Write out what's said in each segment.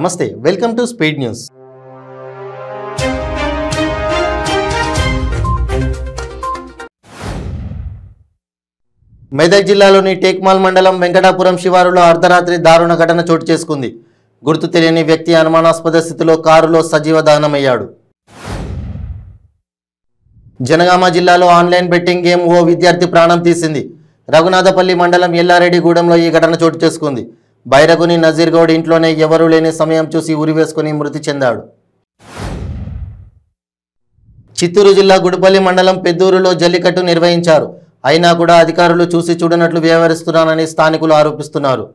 నమస్తే, welcome to speed news. Medak జిల్లాలోని టేక్మాల్ మండలం వెంకటాపురం శివారులో అర్ధరాత్రి దారుణ ఘటన చోటు చేసుకుంది. గుర్తు తెలియని వ్యక్తి అనుమానాస్పద స్థితిలో కారులో సజీవ దహనమయ్యాడు. జనగామ జిల్లాలో ఆన్లైన్ బెట్టింగ్ గేమ్ ఓ విద్యార్థి ప్రాణం తీసింది. రఘునాథపల్లి మండలం ఎల్లారెడ్డిగూడెంలో ఈ ఘటన చోటు చేసుకుంది. బైరగుని నజీర్ గౌడ్ ఇంట్లోనే ఎవరూ లేని సమయం చూసి ఉరివేసుకుని మృతి చెందాడు. చిత్తూరు జిల్లా గుడిపల్లి మండలం పెద్దూరులో జల్లికట్టు నిర్వహించారు. అయినా కూడా అధికారులు చూసి చూడనట్లు వ్యవహరిస్తున్నారని స్థానికులు ఆరోపిస్తున్నారు.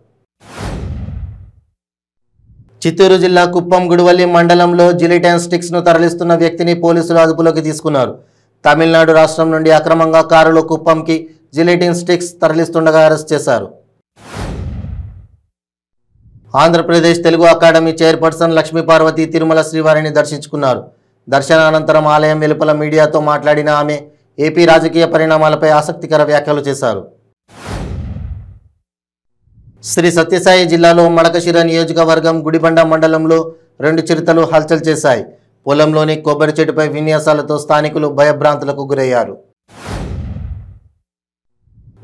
చిత్తూరు జిల్లా కుప్పం గుడివల్లి మండలంలో జిలిటైన్ స్టిక్స్ ను తరలిస్తున్న వ్యక్తిని పోలీసులు అదుపులోకి తీసుకున్నారు. తమిళనాడు రాష్ట్రం నుండి అక్రమంగా కారులో కుప్పంకి జిలిటైన్ స్టిక్స్ తరలిస్తుండగా అరెస్ట్ చేశారు. ఆంధ్రప్రదేశ్ తెలుగు అకాడమీ చైర్పర్సన్ లక్ష్మీపార్వతి తిరుమల శ్రీవారిని దర్శించుకున్నారు. దర్శనానంతరం ఆలయం వెలుపల మీడియాతో మాట్లాడిన ఆమె ఏపీ రాజకీయ పరిణామాలపై ఆసక్తికర వ్యాఖ్యలు చేశారు. శ్రీ సత్యసాయి జిల్లాలో మడకశిర నియోజకవర్గం గుడిబండ మండలంలో 2 చిరుతలు హల్చల్ చేశాయి. పొలంలోని కొబ్బరి చెట్టుపై విన్యాసాలతో స్థానికులు భయభ్రాంతులకు గురయ్యారు.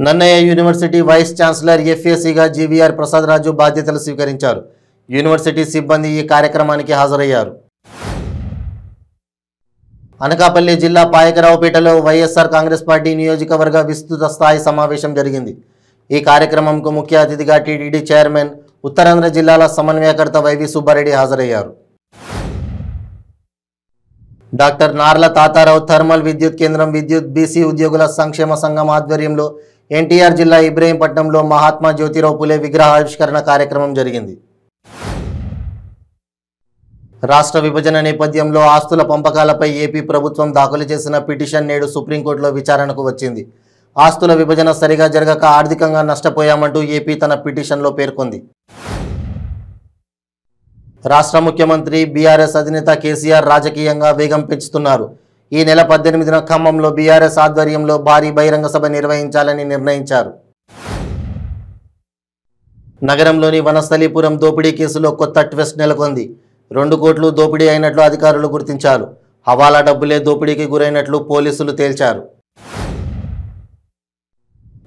నన్నయ్య యూనివర్సిటీ వైస్ ఛాన్సలర్ ఎఫ్ఏసీగా జీవీఆర్ ప్రసాద్ రాజు బాధ్యతలు స్వీకరించారు. యూనివర్సిటీ సిబ్బంది ఈ కార్యక్రమానికి హాజరయ్యారు. అనకాపల్లి జిల్లా పాయకరావుపేటలో వైఎస్ఆర్ కాంగ్రెస్ పార్టీ నియోజకవర్గ విస్తృత స్థాయి సమావేశం జరిగింది. ఈ కార్యక్రమంకు ముఖ్య అతిథిగా టీటీడీ చైర్మన్, ఉత్తరాంధ్ర జిల్లాల సమన్వయకర్త వైవి సుబ్బారెడ్డి హాజరయ్యారు. డాక్టర్ నార్ల తాతారావు థర్మల్ విద్యుత్ కేంద్రం విద్యుత్ బీసీ ఉద్యోగుల సంక్షేమ సంఘం ఆధ్వర్యంలో ఎన్టీఆర్ జిల్లా ఇబ్రహీంపట్నంలో మహాత్మా జ్యోతిరావు పులే విగ్రహావిష్కరణ కార్యక్రమం జరిగింది. రాష్ట్ర విభజన నేపథ్యంలో ఆస్తుల పంపకాలపై ఏపీ ప్రభుత్వం దాఖలు చేసిన పిటిషన్ నేడు సుప్రీంకోర్టులో విచారణకు వచ్చింది. ఆస్తుల విభజన సరిగా జరగక ఆర్థికంగా నష్టపోయామంటూ ఏపీ తన పిటిషన్లో పేర్కొంది. రాష్ట్ర ముఖ్యమంత్రి బీఆర్ఎస్ అధినేత కేసీఆర్ రాజకీయంగా వేగం పెంచుతున్నారు. ఈ నెల 18న ఖమ్మంలో బీఆర్ఎస్ ఆధ్వర్యంలో భారీ బహిరంగ సభ నిర్వహించాలని నిర్ణయించారు. నగరంలోని వనస్థలీపురం దోపిడీ కేసులో కొత్త ట్విస్ట్ నెలకొంది. 2 కోట్లు దోపిడీ అయినట్లు అధికారులు గుర్తించారు. హవాలా డబ్బులే దోపిడీకి గురైనట్లు పోలీసులు తేల్చారు.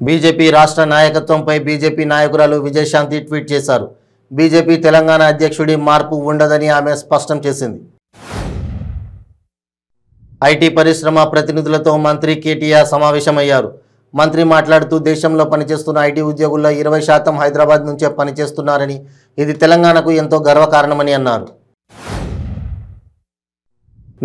బీజేపీ రాష్ట్ర నాయకత్వంపై బీజేపీ నాయకురాలు విజయశాంతి ట్వీట్ చేశారు. బీజేపీ తెలంగాణ అధ్యక్షుడి మార్పు ఉండదని ఆమె స్పష్టం చేసింది. ఐటీ పరిశ్రమ ప్రతినిధులతో మంత్రి కేటీఆర్ సమావేశమయ్యారు. మంత్రి మాట్లాడుతూ దేశంలో పనిచేస్తున్న ఐటీ ఉద్యోగుల్లో 20% హైదరాబాద్ నుంచే పనిచేస్తున్నారని, ఇది తెలంగాణకు ఎంతో గర్వకారణమని అన్నారు.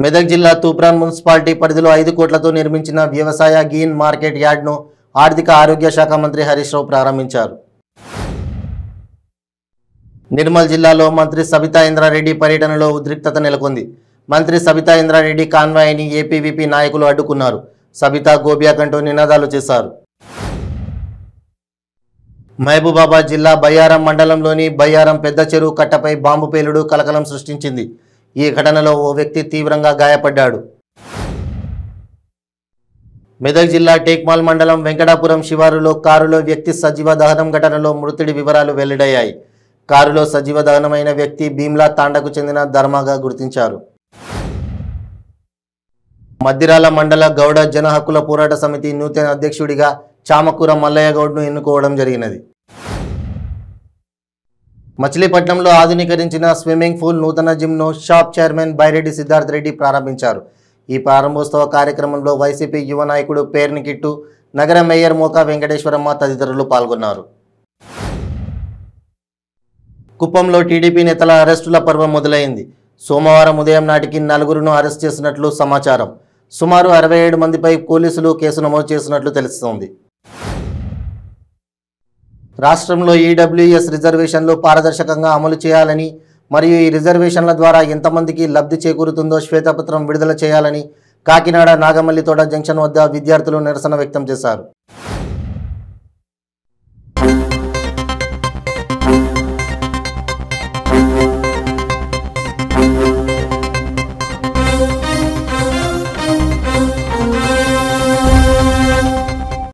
మెదక్ జిల్లా తూప్రాన్ మున్సిపాలిటీ పరిధిలో 5 కోట్లతో నిర్మించిన వ్యవసాయ గ్రీన్ మార్కెట్ యార్డ్ను ఆర్థిక ఆరోగ్య శాఖ మంత్రి హరీష్ రావు ప్రారంభించారు. నిర్మల్ జిల్లాలో మంత్రి సబితా ఇంద్రారెడ్డి పర్యటనలో ఉద్రిక్తత నెలకొంది. మంత్రి సబితా ఇంద్రారెడ్డి కాన్వాయ్ని ఏపీవీపీ నాయకులు అడ్డుకున్నారు. సబితా గోబియా కంటూ నినాదాలు చేశారు. మహబూబాబాద్ జిల్లా బయ్యారం మండలంలోని బయ్యారం పెద్ద చెరువు కట్టపై బాంబు పేలుడు కలకలం సృష్టించింది. ఈ ఘటనలో ఓ వ్యక్తి తీవ్రంగా గాయపడ్డాడు. మెదక్ జిల్లా టేక్మాల్ మండలం వెంకటాపురం శివారులో కారులో వ్యక్తి సజీవ దహనం ఘటనలో మృతుడి వివరాలు వెల్లడయ్యాయి. కారులో సజీవ దహనమైన వ్యక్తి భీమ్లా తాండకు చెందిన ధర్మగా గుర్తించారు. మద్దిరాల మండల గౌడ జన హక్కుల పోరాట సమితి నూతన అధ్యక్షుడిగా చామకూర మల్లయ్య గౌడ్ను ఎన్నుకోవడం జరిగినది. మచిలీపట్నంలో ఆధునీకరించిన స్విమ్మింగ్ పూల్ నూతన జిమ్ను షాప్ చైర్మన్ బైరెడ్డి సిద్ధార్థ రెడ్డి ప్రారంభించారు. ఈ ప్రారంభోత్సవ కార్యక్రమంలో వైసీపీ యువ నాయకుడు పేర్ని కిట్టు, నగర మేయర్ మోకా వెంకటేశ్వరమ్మ తదితరులు పాల్గొన్నారు. కుప్పంలో టీడీపీ నేతల అరెస్టుల పర్వం మొదలైంది. సోమవారం ఉదయం నాటికి 4గురును అరెస్ట్ చేసినట్లు సమాచారం. సుమారు 67 మందిపై పోలీసులు కేసు నమోదు చేసినట్లు తెలుస్తోంది. రాష్ట్రంలో ఈడబ్ల్యూఎస్ రిజర్వేషన్లు పారదర్శకంగా అమలు చేయాలని మరియు ఈ రిజర్వేషన్ల ద్వారా ఎంతమందికి లబ్ధి చేకూరుతుందో శ్వేతపత్రం విడుదల చేయాలని కాకినాడ నాగమల్లితోట జంక్షన్ వద్ద విద్యార్థులు నిరసన వ్యక్తం చేశారు.